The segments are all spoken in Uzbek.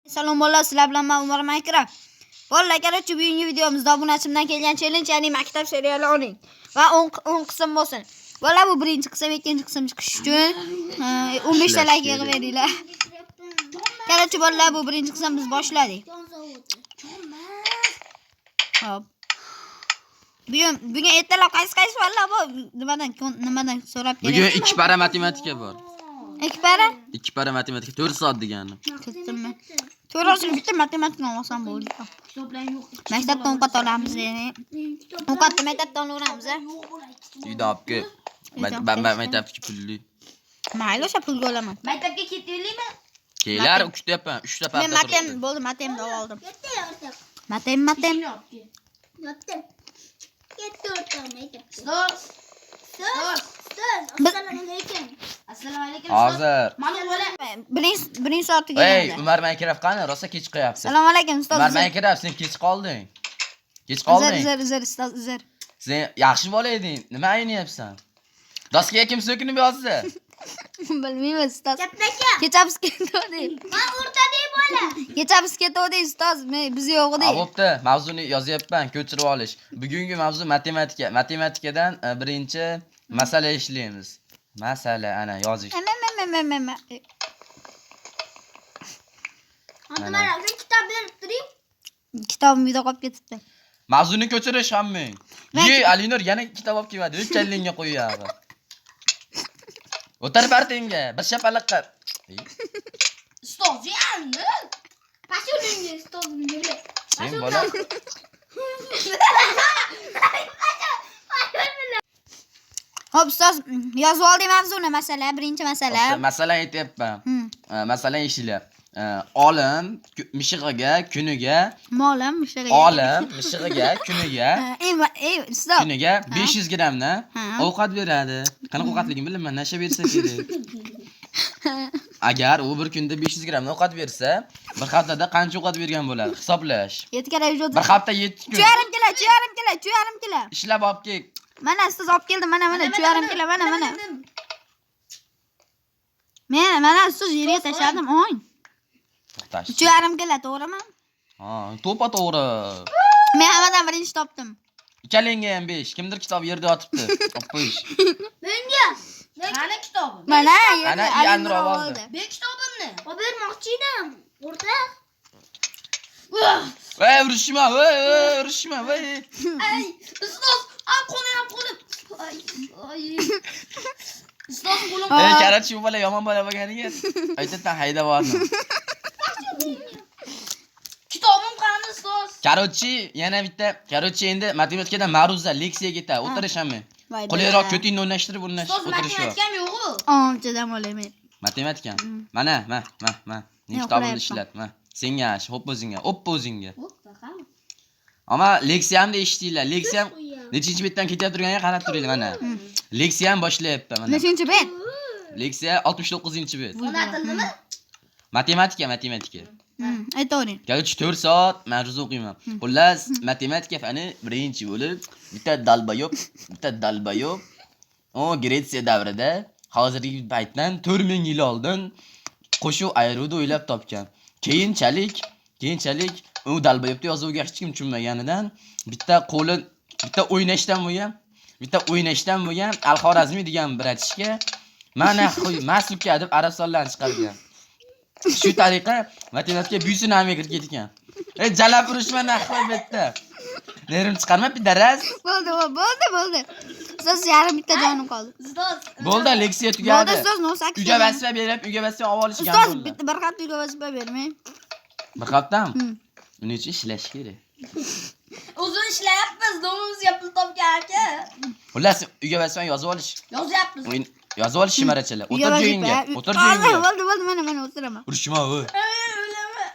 Salom bolalar, sizlar bilan men Umar Maykra. Bolalar, qarorchi bugungi videomizda obunachimdan kelgan challenge, ya'ni maktab seriali oling va 10 qism bo'lsin. Bolalar, bu birinchi qism, ikkinchi qism chiqish uchun 15 ta like yig'ib beringlar. Qarorchi bolalar, bu birinchi qism biz boshladik. Hop. Bugun ertalab qaysi bolalar bu nimadan so'rab keling. Bugun 2 para matematika bor. 2 para? 2 para matematika 4 soat degani. Ketdimmi? To'g'risi bitta matematikani olsam bo'ldi. Maktabdan ovqat olamiz, ya'ni. Ovqatni maktabdan olamiz. Uyda olib kel. Maktabga pulli. Mayli, o'sha pulga olaman. Maktabga ketaylikmi? Kelar, 3 ta yapman. 3 ta parda turibdi. Men bo'ldi, matemni oldim. Matem. Yotdim. Ketdi o'rtamda. Stop. Assalomu alaykum. Assalomu alaykum. Hozir. Mana bo'la. Birinchi soatga Ey, keldi. Umar Maykirov qani? Rosa kech qo'yapsiz. Assalomu alaykum, ustoz. Umar Maykirov, sen kech qolding. Kech qolding. Zir, ustoz, zir. Sen yaxshi bola eding. Nima aynyapsan? Doskaga kim so'kinib yozdi? Bilmayman, ustoz. Kattaka. Kecha biz ketdik. Men o'rtadagi bola. Kecha biz ketdik, ustoz. Biz yo'q edik. Bo'pti, mavzuni yozyapman, ko'chirib olish. Bugungi mavzu matematika. Matematikadan birinchi masala ishlaymiz. Masala ana yozish. Mana shu kitob berib turing. Kitobim uyda qolib ketibdi. Mavzuni ko'chirish hammang. Ye, Alinur yana kitob olib kelmadi. O'challingga qo'yyapti. O'tirib partingga, bir shapaloqqa. Ustoz yanni. Pashulingiz ustozimga. Sen bola. Hop, ustoz, yozib oldim mavzuni, masala, birinchi masala. Masala aytyapman. Masala ishla. Olim mishig'iga, kuniga. Molim mishig'iga. Olim mishig'iga, kuniga. Ustoz. Kuniga 500 grammdan ovqat beradi. Qanaqa ovqatligini bilmayman, nasha bersa kerak. Agar u bir kunda 500 grammdan ovqat bersa, bir haftada qancha ovqat bergan bo'ladi? Hisoblash. 7 kala vujud. Bir hafta 7 kun. 2,5 kilo. Ishlab olib kel. Mana ustoz olib keldim, mana 2,5 kilo, mana. Mana ustoz yerga tashladim, o'ng. To'xtash. 2,5 kilo, to'g'rimi? Ha, to'pa to'g'ri. Men hammadan birinchi topdim. Ikkalingga ham 5. Kimdir kitob yerda yotibdi. Olib qo'yish. Menga. Qani kitobim? Mana ana Anur oldi. Men kitobimni olib bermoqchi edim. O'rtoq. Voy, urushma, voy. Ay, ustoz, qo'lim. Ay. Ustoz qo'lim. Ey, qarorchi bu bola yomon bola bo'lganiga aytdan haydab yubordim. Kitobim qani ustoz? Qarorchi yana bitta, qarorchi endi matematikadan ma'ruza leksiyaga ketadi. O'tirish hamma. Qulayroq ko'tingni o'ynashtirib Ustoz, o'tirish yo'q. matematikam yo'q-ku. Anchadan olaman. Matematika. Mana. Ne kitobimni ishlat, Senga, o'zingga. Ammo leksiya ham eshitdinglar. Leksiya ham nechinchi betdan ketib turganiga qarab turinglar mana. Leksiya ham boshlayapman mana. Nechinchi bet? Leksiya 69-bet. Ona tildimi? Matematika. Aytavering. Qarorchi 4 soat ma'ruza o'qiyman. Xullas, matematika fani birinchi bo'lib, bitta dalbayob. O Gretsiya davrida hozirgi paytdan 4000 yil oldin qo'shuv ayruvda o'ylab topgan. Keyinchalik u dalbayobni yozuvga hech kim tushunmaganidan bitta o'ynashdan bo'lgan Al-Xorazmiy degan bratishga mana Masluka deb arab sonlarini chiqargan. Shu tariqa matematika buyusinamiga kirib ketgan. Jalab urishma nahvoy bitta. Nerim chiqarma pidaras. Bo'ldi. Ustoz, yarim bitta jonim qoldi. Ustoz. Bo'ldi, leksiya tugadi. Bo'ldi, ustoz, 8. Uyga vazifa berib, uyga vazifa olib olishgan Ustoz, bo'ldi. bitta bir hafta uyga vazifa bermang. Bir haftami? Uning uchun ishlash kerak. Uzun ishlayapmiz, domimizga pul topgan aka. Xullas, uyga vazifa yozib olish. Yozyapmiz. Yozib olish shimarachalar. O'tir joyingga. O'tir joyingga. Bo'ldi, mana o'tiraman. Urishma, voy. O'laman.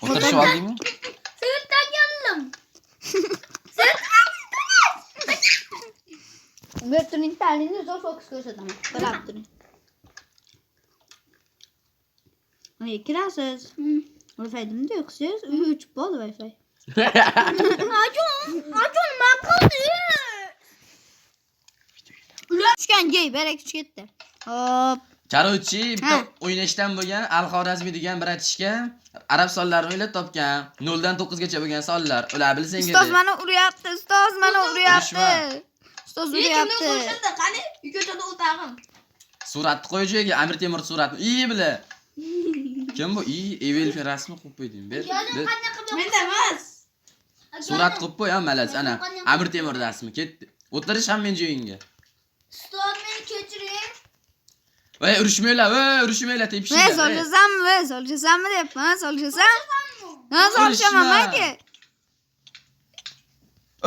O'tirishib oldingmi? Sirtdan keldim. Bertuning ta'limini zo'r fokus ko'rsataman. Qarab turing. Kirasiz. Wi-Fi nimda yo'qsiz? Uy o'chib qoldi Wi-Fi. Ajun, maqoldi. Ular tushgan gey, berak ketdi. Hop. Karochi bitta Ha. o'ynashdan bo'lgan Al-Xorazmiy degan bir aytishga arab sonlarini o'ylab topgan. 0 dan 9 gacha bo'lgan sonlar. Ular bilsang Ustoz kerak. meni uryapti, ustoz meni uryapti. Urishma. Ustoz Kimni uryapti. ko'rishdi? Qani? Ko'chada o'tag'im. Suratni qo'y joyiga Amir Temur suratni. İyi bile. Kim bu? İyi Evel rasmi qo'yib qo'yding. Ber. Menda emas. Surat qo'yib qo'y, ha, malas. Ana Amir Temur rasmi ketdi. O'tirish ham men joyingga. Ustoz meni kechiring. Voy, urushmanglar, tepishinglar. Solchasanmi deyapman, solchasan? Ha, solchaman mayli.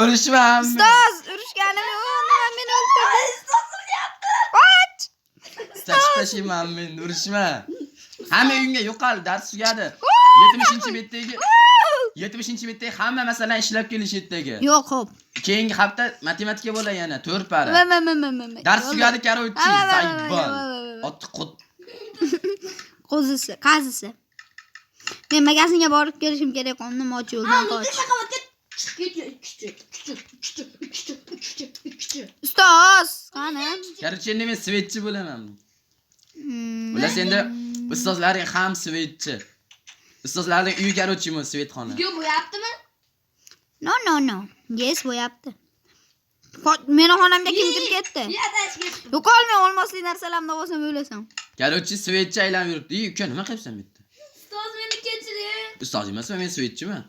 Urushmam. Ustoz, urushganim yo'q, nima meni o'ldirdi? Ustoz uryapti. Qoch! Tashlayman men, urushma. Hamma uyingga yo'qol, dars tugadi. 70-betdagi hamma masalan ishlab kelish yerdagi. Yo'q, xo'p. Keyingi hafta matematika bo'ladi yana 4 para. Dars tugadi karochi, zaybon. Ot qut. Qazisi. Men magazinga borib kelishim kerak, nima o'chi yo'ldan qoch. Ustoz, qani? Karochi endi men svetchi bo'laman. Ular senda ustozlaring ham svetchi. Ustozlarning uyi karochimi, svetxona. Video bo'yaptimi? No. Yes, bo'yapti. Meni xonamga kim kirib ketdi? Yadash ketdi. Yo'qolmay olmosli narsalarni olsam o'ylasam. Karochi svetchi aylanib yuribdi. Uka nima qilyapsan bu yerda? Ustoz meni kechiring. Ustoz emasman, men svetchiman.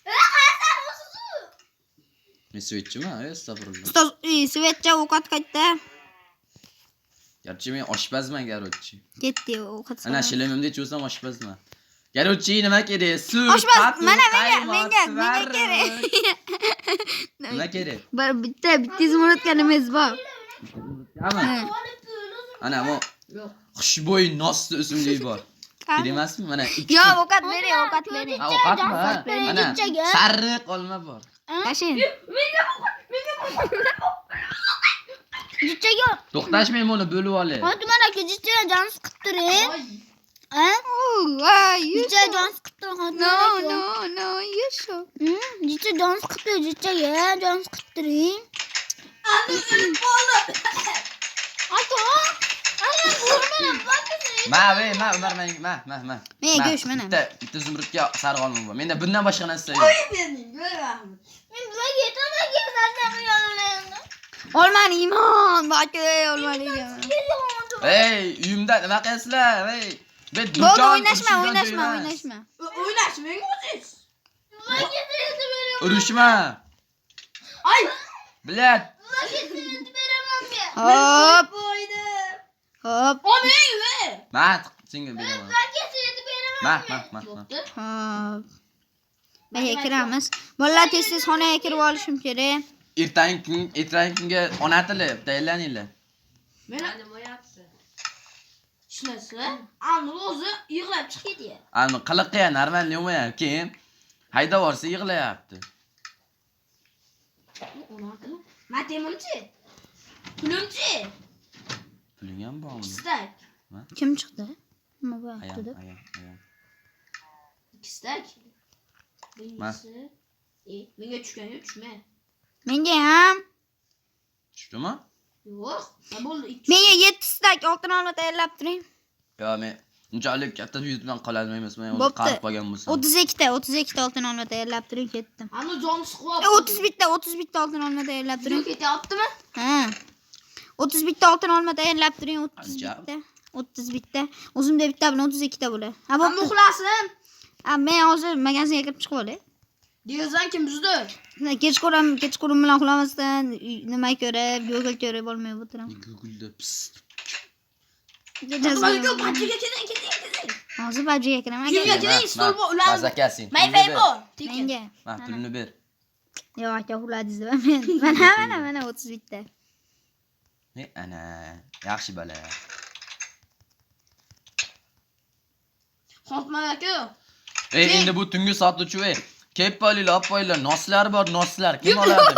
Qayerdan o'siz? Men svetchiman, astag'firullah. Ustoz, svetcha ovqat qaytda. Garchi men oshpazman, karochi. Ketdi ovqat. Ana shilimimda ichsam oshpazman. Karochi nima kerak? Suv, Oshpaz, patu, menga qaymoq, kerak. Nima kerak? Bitta izmurodga nimangiz bor? Ana bu xushbo'y nosli o'simlik bor. Kerak emasmi? Mana ikki. Yo'q, ovqat bering, ovqat bering. Ha, ovqatmi? Ana sariq olma bor. Tashin. Jichaga, To'xtashmang buni bo'lib olay. Hozir aka jichaga jon siqib turing. Ha? Voy, Jichaga jon siqib turing hozir. No, you show. Jicha jon siqib turing, jichaga jon siqib turing. Ani o'lib qoldi. Aka, ana ko'rmana bakini. Ma, Umar, ma. Men go'sht mana. Bitta zumrudga sariq olma bor. Menda bundan boshqa narsa yo'q. Bening, ko'ramiz. Men bularga yetamaga narsa yo'lladim. Olmani iymon, bakay olmani. Ey, uyimda nima qilasizlar? Ey, bet Bo'ldi, o'ynashma. O'ynashmang o'zingiz. Bularga yetib beraman. Urushma. Ay, Bilat. Bularga yetib beraman men. Hop, qo'ydi. hop, Oming ve. Ma, senga beraman. Bularga yetib beraman. Ma. hop. Baya kiramiz. Bolalar tez xonaga kirib olishim kerak. Ertangi kunga ona tili tayyorlaninglar. Meni bo'yapti. Shunisi, ani o'zi yig'lab chiqdi. Ani qiliqqa normal yo'mayapti. Keyin haydab borsa yig'layapti. Matemunchi. Pulimchi. Puling ham bormi? Stak. Kim chiqdi? Nima bo'lyapti deb. Ayam. Stak. Birincisi. Menga tushgan yo'q, tushma. Menga ham. Tushdimi? Yo'q, nima bo'ldi? Menga 7 stak oltin olma tayyorlab turing. Yo, men unchalik katta yuzdan qoladimi emasman, o'zi Bo'pti. qarib qolgan bo'lsam. 32 ta oltin olma tayyorlab turing, ketdim. Ani jon siqib. 30 bitta oltin olma tayyorlab turing. Ketyaptimi? Ha. 30 bitta oltin olma tayyorlab turing, 30 bitta. 30 bitta. O'zimda bitta bilan 32 ta bo'ladi. Ha, Hamma bo'pti. uxlasin. Men hozir magazinga kirib chiqib olay. Diyozan kim buzdi? Kechqurun bilan uxlamasdan nima ko'rib, Google ko'rib olmay o'tiraman. Google'da pis. Pachiga keting. Hozir bajiga kiraman. Kimga keting? Stol bu ular. Mazakasing. Mayfay bu. Menga. Ma, pulni ber. Yo'q, aka uxladingiz mana 30 bitta. Ana, yaxshi bola. Xotman aka. Ey, endi bu tungi sotuvchi ey. Keppolilar, oppoylar, noslar bor, noslar. Kim oladi?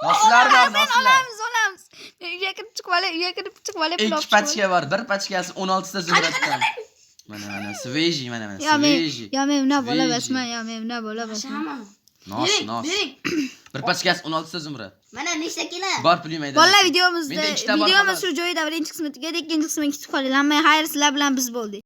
Noslar bor, noslar. Olamiz. Uyga kirib chiqib olay, Ikki pachka bor, bir pachkasi 16 ta zumraddan. Mana, sveji, mana, sveji. Yo, men una bo'la basman, yo, men una bo'la basman. Nos, nos. Bir pachkasi 16 ta zumra. Mana nechta kilo? Bor pulim ayda. Bolalar Menda videomizda ikkita bor, videomiz xolos. shu joyida birinchi qismi tugadi, ikkinchi qismi kutib qolinglar. Xayr, sizlar bilan biz bo'ldik.